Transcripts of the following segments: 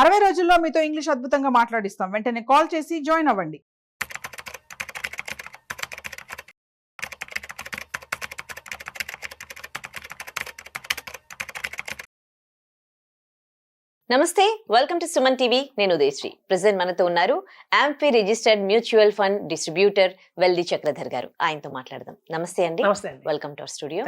60 రోజుల్లో మీతో ఇంగ్లీష్ అద్భుతంగా మాట్లాడిస్తాం. వెంటనే కాల్ చేసి జాయిన్ అవ్వండి. నమస్తే, వెల్కమ్ టు సుమన్ టీవీ. నేను ఉదయశ్రీ. ప్రెసెంట్ మనతో ఉన్నారు AMFI registered mutual fund distributor Veldi Chakradhar గారు. ఆయనతో మాట్లాడదాం. నమస్తే అండి. Welcome to our studio.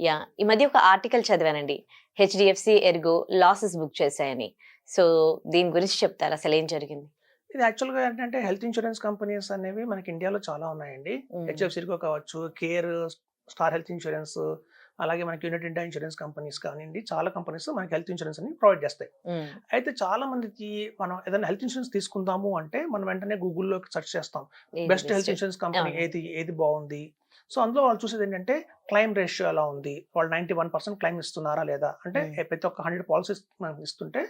Yeah, ఈ మధ్య ఒక ఆర్టికల్ చదివానండి, హెచ్డిఎఫ్సి ఎర్గో లాసెస్ బుక్ చేశాయని. సో దీని గురించి చెప్తారా, అసలు ఏం జరిగింది? ఇది యాక్చువల్గా ఏంటంటే హెల్త్ ఇన్సూరెన్స్ కంపెనీస్ అనేవి మనకి ఇండియాలో చాలా ఉన్నాయండి. హెచ్ఎఫ్సి ఎర్గో కావచ్చు, కేర్, స్టార్ హెల్త్ ఇన్సూరెన్స్, అలాగే మనకి యూనిట్ ఇండియా ఇన్సూరెన్స్ కంపెనీస్ కానివ్వండి, చాలా కంపెనీస్ మనకి హెల్త్ ఇన్సూరెన్స్ అని ప్రొవైడ్ చేస్తాయి. అయితే చాలా మందికి మనం ఏదైనా హెల్త్ ఇన్సూరెన్స్ తీసుకుందాము అంటే మనం వెంటనే గూగుల్లో సెర్చ్ చేస్తాం, బెస్ట్ హెల్త్ ఇన్సూరెన్స్ కంపెనీ ఏది బాగుంది. సో అందులో వాళ్ళు చూసేది ఏంటంటే క్లైమ్ రేషియో ఎలా ఉంది, వాళ్ళు 91% క్లైమ్ ఇస్తున్నారా లేదా, అంటే ప్రతి ఒక్క 100 పాలసీస్ మనం ఇస్తుంటే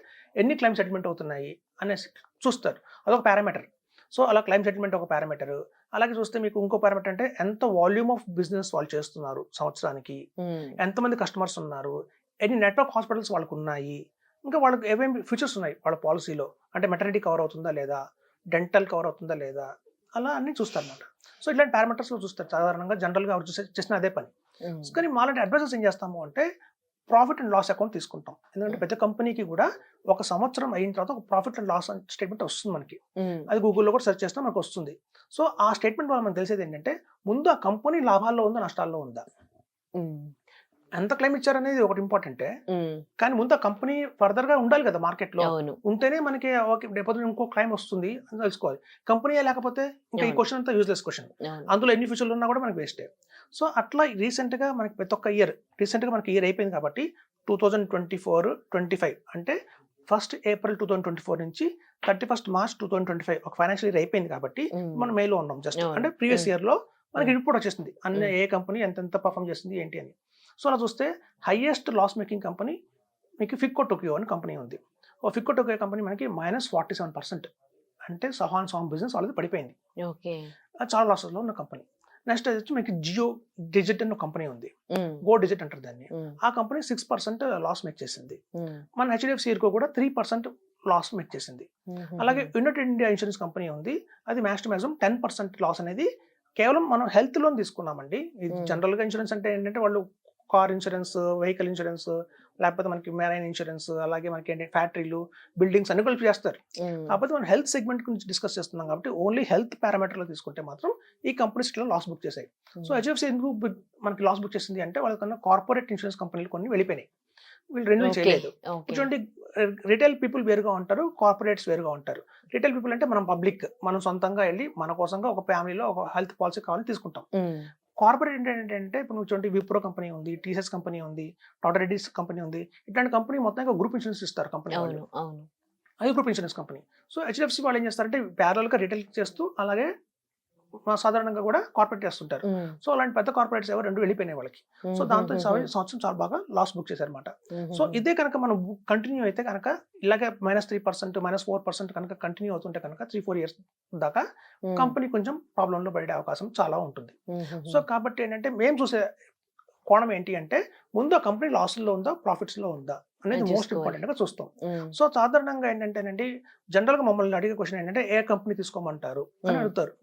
ఎన్ని క్లైమ్ సెటిల్మెంట్ అవుతున్నాయి అనేసి చూస్తారు. అదొక పారామీటర్. సో అలా క్లైమ్ సెటిల్మెంట్ ఒక పారామీటర్. అలాగే చూస్తే మీకు ఇంకో పారామీటర్ అంటే ఎంత వాల్యూమ్ ఆఫ్ బిజినెస్ వాళ్ళు చేస్తున్నారు సంవత్సరానికి, ఎంతమంది కస్టమర్స్ ఉన్నారు, ఎన్ని నెట్వర్క్ హాస్పిటల్స్ వాళ్ళకు ఉన్నాయి, ఇంకా వాళ్ళకి ఏమేమి ఫీచర్స్ ఉన్నాయి వాళ్ళ పాలసీలో, అంటే మెటర్నిటీ కవర్ అవుతుందా లేదా, డెంటల్ కవర్ అవుతుందా లేదా, అలా అన్ని చూస్తారు అన్నమాట. సో ఇట్లాంటి పారామీటర్స్ చూస్తారు సాధారణంగా, జనరల్గా ఎవరు చేసిన అదే పని. కానీ మాలాంటి అడ్వైజర్స్ ఏం చేస్తాము అంటే ప్రాఫిట్ అండ్ లాస్ అకౌంట్ తీసుకుంటాం. ఎందుకంటే ప్రతి కంపెనీకి కూడా ఒక సంవత్సరం అయిన తర్వాత ఒక ప్రాఫిట్ అండ్ లాస్ స్టేట్మెంట్ వస్తుంది మనకి. అది గూగుల్లో కూడా సెర్చ్ చేస్తే మనకు వస్తుంది. సో ఆ స్టేట్మెంట్ వల్ల మనకు తెలిసేది ఏంటంటే ముందు ఆ కంపెనీ లాభాల్లో ఉందా నష్టాల్లో ఉందా, ఎంత క్లెయిమ్ ఇచ్చారనేది ఒకటి ఇంపార్టెంటే, కానీ ముందు ఆ కంపెనీ ఫర్దర్ గా ఉండాలి కదా మార్కెట్ లో, ఉంటేనే మనకి రేపొద్దున ఇంకో క్లెయిమ్ వస్తుంది అని తెలుసుకోవాలి. కంపెనీ లేకపోతే ఇంకా ఈ క్వశ్చన్ అంతా యూజ్లెస్ క్వశ్చన్, అందులో ఎన్ని ఫ్యూచర్లు ఉన్నా కూడా మనకి వేస్టే. సో అట్లా రీసెంట్ గా మనకి ప్రతి ఒక్క ఇయర్, రీసెంట్ గా మనకి ఇయర్ అయిపోయింది కాబట్టి 2024-25 అంటే 1st April 2024 నుంచి 31st March 2025 ఒక ఫైనాన్షియల్ ఇయర్ అయిపోయింది కాబట్టి మనం మేలో ఉన్నాం. జస్ట్ అంటే ప్రీవియస్ ఇయర్ లో మనకి రిపోర్ట్ వచ్చేసింది అన్ని ఏ కంపెనీ ఎంత పర్ఫామ్ చేసింది ఏంటి అని. సో అలా చూస్తే హైయెస్ట్ లాస్ మేకింగ్ కంపెనీ మీకు ఫిక్కో టోక్యో అని కంపెనీ ఉంది. ఫిక్కో టోక్యో కంపెనీ మనకి -47%, అంటే సహాన్ బిజినెస్ వాళ్ళది పడిపోయింది. చాలా లాసెస్లో ఉన్న కంపెనీ. నెక్స్ట్ వచ్చి మీకు జియో డిజిట్ అనే కంపెనీ ఉంది, గో డిజిట్ అంటారు దాన్ని. ఆ కంపెనీ 6% లాస్ మేక్ చేసింది. మన హెచ్డిఎఫ్సి ఎర్గో కూడా 3% లాస్ మేక్ చేసింది. అలాగే యూనిట్ ఇండియా ఇన్సూరెన్స్ కంపెనీ ఉంది, అది మ్యాక్సిమం 10% లాస్ అనేది కేవలం మనం హెల్త్ లోన్ తీసుకున్నామండి. ఇది జనరల్ గా ఇన్సూరెన్స్ అంటే ఏంటంటే వాళ్ళు కార్ ఇన్సూరెన్స్, వెహికల్ ఇన్సూరెన్స్, లేకపోతే మనకి మెరైన్ ఇన్సూరెన్స్, అలాగే మనకి ఏంటి ఫ్యాక్టరీలు, బిల్డింగ్స్ అన్ని కలిపి చేస్తారు. కాకపోతే మనం హెల్త్ సెగ్మెంట్ గురించి డిస్కస్ చేస్తున్నాం కాబట్టి ఓన్లీ హెల్త్ పారామీటర్ లో తీసుకుంటే మాత్రం ఈ కంపెనీస్ లాస్ బుక్ చేశాయి. సో హెచ్డిఎఫ్సి ఎందుకు మనకి లాస్ బుక్ చేసింది అంటే వాళ్ళకన్నా కార్పొరేట్ ఇన్సూరెన్స్ కంపెనీలు కొన్ని వెళ్ళిపోయినాయి, వీళ్ళు రెన్యూల్ చేయలేదు. చూడండి, రిటైల్ పీపుల్ వేరుగా ఉంటారు, కార్పొరేట్స్ వేరుగా ఉంటారు. రిటైల్ పీపుల్ అంటే మనం పబ్లిక్, మనం సొంతంగా వెళ్ళి మన కోసంగా ఒక ఫ్యామిలీలో ఒక హెల్త్ పాలసీ కావాలని తీసుకుంటాం. కార్పొరేట్ ఏంటంటే ఇప్పుడు నువ్వు చూడండి, విప్రో కంపెనీ ఉంది, టీసీఎస్ కంపెనీ ఉంది, టాటా రెడ్డిస్ కంపెనీ ఉంది. ఇట్లాంటి కంపెనీ మొత్తం గ్రూప్ ఇన్సూరెన్స్ ఇస్తారు కంపెనీ వాళ్ళు, అది group insurance company. So HDFC వాళ్ళు ఏం చేస్తారంటే ప్యారల్ గా రిటైల్ చేస్తూ అలాగే సాధారణంగా కూడా కార్పొరేట్ చేస్తుంటారు. సో అలాంటి పెద్ద కార్పొరేట్స్ ఎవరు రెండు వెళ్ళిపోయినాయి వాళ్ళకి. సో దాంతో సంవత్సరం చాలా బాగా లాస్ బుక్ చేశారనమాట. సో ఇదే కనుక మనం కంటిన్యూ అయితే కనుక ఇలాగే -3%, -4% కనుక కంటిన్యూ అవుతుంటే కనుక 3-4 ఇయర్స్ దాకా కంపెనీ కొంచెం ప్రాబ్లంలో పడే అవకాశం చాలా ఉంటుంది. సో కాబట్టి ఏంటంటే మేము చూసే కోణం ఏంటి అంటే ముందు ఆ కంపెనీ లాస్లో ఉందా ప్రాఫిట్స్ లో ఉందా అనేది మోస్ట్ ఇంపార్టెంట్ గా చూస్తాం. సో సాధారణంగా ఏంటంటేనండి, జనరల్ గా మమ్మల్ని అడిగే క్వశ్చన్ ఏంటంటే ఏ కంపెనీ తీసుకోమంటారు అని అడుగుతారు.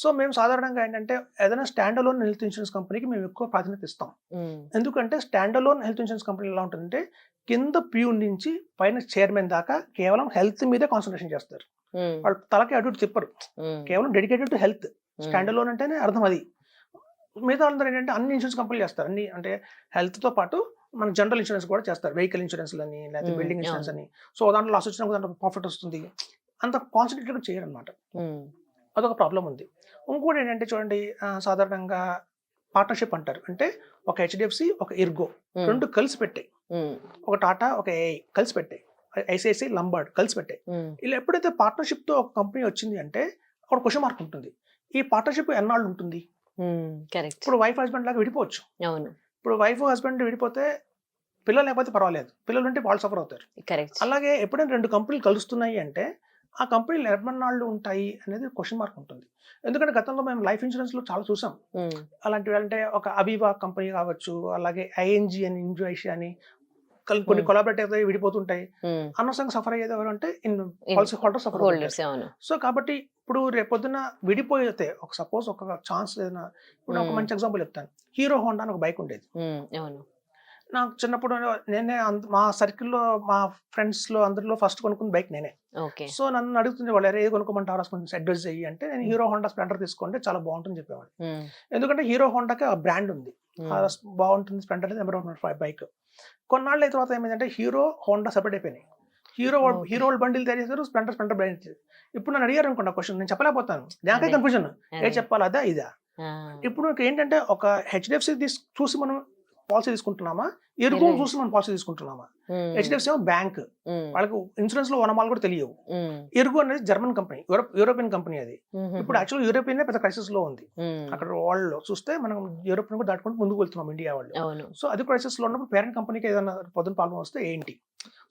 సో మేము సాధారణంగా ఏంటంటే ఏదైనా స్టాండ్ అలోన్ హెల్త్ ఇన్సూరెన్స్ కంపెనీకి మేము ఎక్కువ ప్రాధాన్యత ఇస్తాం. ఎందుకంటే stand alone health insurance company ఎలా ఉంటుందంటే కింద ప్యూన్ నుంచి పైన చైర్మన్ దాకా కేవలం హెల్త్ మీదే కాన్సన్ట్రేషన్ చేస్తారు. వాళ్ళు తలకి అటు తిప్పరు, కేవలం dedicated to health. Stand alone అంటేనే అర్థం అది. మిగతా అందరూ ఏంటంటే అన్ని ఇన్సూరెన్స్ కంపెనీలు చేస్తారు, అన్ని అంటే హెల్త్ తో పాటు మన జనరల్ ఇన్సూరెన్స్ కూడా చేస్తారు, వెహికల్ ఇన్సూరెన్స్ అని లేకపోతే బిల్డింగ్ ఇన్సూరెన్స్ అని. సో దాంట్లో లాస్ వచ్చినప్పుడు దాంట్లో ప్రాఫిట్ వస్తుంది, అంత కాన్సన్ట్రేటెడ్ చేయరు అనమాట. అదొక ప్రాబ్లం ఉంది. ఇంకోటి ఏంటంటే చూడండి, సాధారణంగా పార్ట్నర్షిప్ అంటారు, అంటే ఒక హెచ్డిఎఫ్సి ఒక ఎర్గో రెండు కలిసి పెట్టాయి, ఒక టాటా ఒక ఏఐ కలిసి పెట్టాయి, ఐసిఐసిఐ లంబార్డ్ కలిసి పెట్టాయి. ఇలా ఎప్పుడైతే పార్ట్నర్షిప్ తో ఒక కంపెనీ వచ్చింది అంటే అక్కడ క్వశ్చన్ మార్క్ ఉంటుంది, ఈ పార్ట్నర్షిప్ ఎన్నాళ్ళు ఉంటుంది. ఇప్పుడు వైఫ్ హస్బెండ్ లాగా విడిపోవచ్చు. ఇప్పుడు వైఫ్ హస్బెండ్ విడిపోతే పిల్లలు లేకపోతే పర్వాలేదు, పిల్లలు ఉంటే వాళ్ళు సఫర్ అవుతారు. అలాగే ఎప్పుడైనా రెండు కంపెనీలు కలుస్తున్నాయి అంటే ఆ కంపెనీలు ఎర్మన్నాళ్ళు ఉంటాయి అనేది క్వశ్చన్ మార్క్ ఉంటుంది. ఎందుకంటే గతంలో మేము లైఫ్ ఇన్సూరెన్స్ లో చాలా చూసాం అలాంటివి. అంటే ఒక అవివా కంపెనీ కావచ్చు, అలాగే ఐఎన్జి అని, ఇన్జుఐషి అని, కొన్ని కొలాబరేట్ అవుతాయి, విడిపోతుంటాయి. అనవసరంగా సఫర్ అయ్యేది ఎవరు అంటే పాలసీ హోల్డర్ సఫర్ హోల్డర్స్. అవును. సో కాబట్టి ఇప్పుడు రేపొద్దున విడిపోతే ఒక సపోజ్ ఒక ఛాన్స్ ఏదైనా, ఇప్పుడు ఒక మంచి ఎగ్జాంపుల్ చెప్తాను. హీరో హోండా అని ఒక బైక్ ఉండేది. అవును. నాకు చిన్నప్పుడు నేనే మా సర్కిల్లో మా ఫ్రెండ్స్లో అందరిలో ఫస్ట్ కొనుక్కున్న బైక్ నేనే. ఓకే. సో నన్ను అడుగుతుండే వాళ్ళు, ఏది కొనుక్కోమంటారు కొంచెం అడ్వైస్ చెయ్యి అంటే, నేను హీరో హోండా స్ప్లెండర్ తీసుకోండి చాలా బాగుంటుంది చెప్పేవాడు. ఎందుకంటే హీరో హోండాకి ఆ బ్రాండ్ ఉంది, బాగుంటుంది. Splendor number 1 bike. కొన్నాళ్ళు అయిన తర్వాత ఏమైందంటే హీరో హోండా సెపరేట్ అయిపోయినాయి. హీరో వాళ్ళు బండిల్ తయారు చేశారు, స్ప్లెండర్ బ్రాండ్ చేశారు. ఇప్పుడు నన్ను అడిగారు అనుకోండి క్వశ్చన్, నేను చెప్పలేకపోతాను. నాకే కన్ఫ్యూజన్, ఏ చెప్పాలి, అదా ఇదా. ఇప్పుడు ఏంటంటే ఒక హెచ్డిఎఫ్సి చూసి మనం పాలసీ తీసుకుంటున్నామా, ఎరుగు చూసి మనం పాలసీ తీసుకుంటున్నామా. హెచ్డిఎఫ్సి ఏమో బ్యాంక్, వాళ్ళకి ఇన్సూరెన్స్ లో వనమాలు కూడా తెలియవు. ఎరుగు అనేది జర్మన్ కంపెనీ, యూరోపియన్ కంపెనీ. అది ఇప్పుడు యాక్చువల్ యూరోపియన్ పెద్ద క్రైసిస్ లో ఉంది. అక్కడ వాళ్ళు చూస్తే మనం యూరోపియన్ కూడా దాటుకుంటూ ముందుకు వెళ్తున్నాం ఇండియా వాళ్ళు. సో అది క్రైసిస్ లో ఉన్నప్పుడు పేరెంట్ కంపెనీకి ఏదైనా పొద్దున ప్రాబ్లం వస్తే ఏంటి.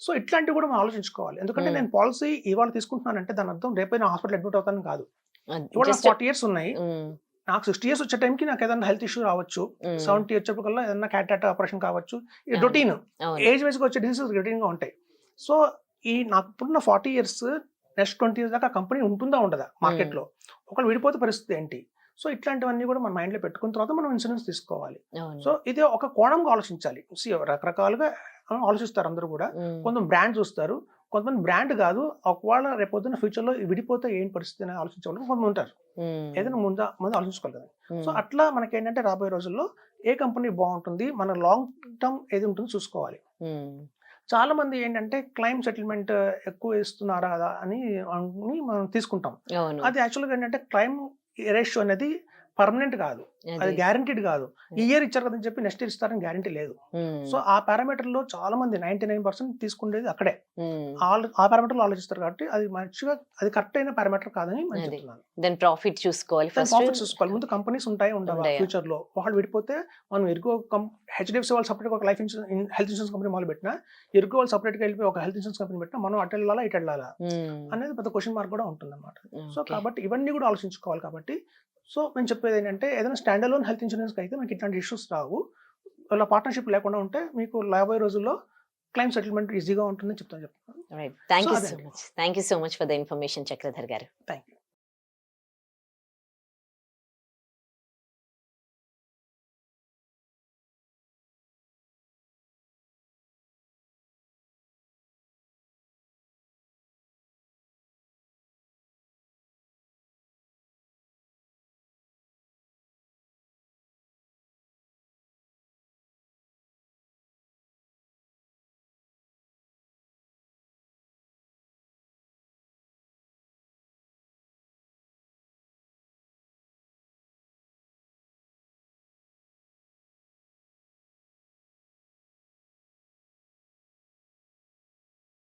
సో ఇట్లాంటివి కూడా మనం ఆలోచించుకోవాలి. ఎందుకంటే నేను పాలసీ ఇవాళ తీసుకుంటున్నానంటే దాని అర్థం రేపై నా హాస్పిటల్ అడ్మిట్ అవుతాను కాదు. ఇవాళ 40 years ఉన్నాయి, నాకు 60 years వచ్చే టైంకి నాకు ఏదైనా హెల్త్ ఇష్యూ రావచ్చు, 70 వచ్చేప్పటికల్లా ఏదైనా క్యాటరాక్ట్ ఆపరేషన్ కావచ్చు. ఈ రొటీన్ ఏజ్ వైజ్ గా వచ్చే డిసీజెస్ రొటీన్ గా ఉంటాయి. సో ఈ నాకు ఇప్పుడున్న 40 years నెక్స్ట్ 20 years దాకా కంపెనీ ఉంటుందా ఉండదా మార్కెట్ లో, ఒకళ్ళు విడిపోతే పరిస్థితి ఏంటి. సో ఇట్లాంటివన్నీ కూడా మన మైండ్ లో పెట్టుకున్న తర్వాత మనం ఇన్సూరెన్స్ తీసుకోవాలి. సో ఇది ఒక కోణంగా ఆలోచించాలి. రకరకాలుగా ఆలోచిస్తారు అందరూ కూడా. కొంచెం బ్రాండ్ చూస్తారు, కొంతమంది బ్రాండ్ కాదు, ఒకవేళ రేపొద్దున ఫ్యూచర్ లో విడిపోతే ఏం పరిస్థితి అని ఆలోచించే వాళ్ళు కొంతమంది ఉంటారు. ఏదైనా ముందు ఆలోచించుకోవాలి కదా. సో అట్లా మనకి ఏంటంటే రాబోయే రోజుల్లో ఏ కంపెనీ బాగుంటుంది, మన లాంగ్ టర్మ్ ఏది ఉంటుందో చూసుకోవాలి. చాలా మంది ఏంటంటే క్లైమ్ సెటిల్మెంట్ ఎక్కువ ఇస్తున్నారా అని మనం తీసుకుంటాం. అది యాక్చువల్గా ఏంటంటే క్లైమ్ రేషియో అనేది పర్మనెంట్ కాదు, అది గ్యారంటీడ్ కాదు. ఈ ఇయర్ ఇచ్చారు కదని చెప్పి నెక్స్ట్ ఇయర్ ఇస్తారని గ్యారంటీ లేదు. సో ఆ పారామీటర్ లో చాలా మంది 99% తీసుకునేది అక్కడే ఆ పారామీటర్ లో ఆలోచిస్తారు. కాబట్టి అది మంచిగా, అది కరెక్ట్ అయిన పారామీటర్ కాదని నేను చెప్తున్నాను. దాని ప్రాఫిట్ చూసుకోవాలి, ముందు కంపెనీస్ ఉంటాయి ఉండవా ఫ్యూచర్ లో. వాళ్ళు విడిపోతే మనం ఎరుగో హెచ్డిఎఫ్సి వాళ్ళు సపరేట్ ఒక life insurance health insurance company మొదలు పెట్టినా, ఎరుగో వాళ్ళు సపరేట్ గా వెళ్ళిపోయి ఒక హెల్త్ ఇన్సూరెన్స్ కంపెనీ పెట్టినా మనం అటు వెళ్ళాలా ఇటు వెళ్ళాలా అనేది పెద్ద క్వశ్చన్ మార్క్ కూడా ఉంటుంది అన్నమాట. సో కాబట్టి ఇవన్నీ కూడా ఆలోచించుకోవాలి. కాబట్టి సో నేను చెప్పేది ఏంటంటే, ఏదైనా స్టాండ్ అలోన్ హెల్త్ ఇన్సూరెన్స్ అయితే మనకి ఇట్లాంటి ఇష్యూస్ రావు. ఇలా పార్ట్నర్షిప్ లేకుండా ఉంటే మీకు రాబోయే రోజుల్లో క్లైమ్ సెటిల్మెంట్ ఈజీగా ఉంటుందని చెప్తాను. Thank you so much for the information Chakradhar గారు. Thank you.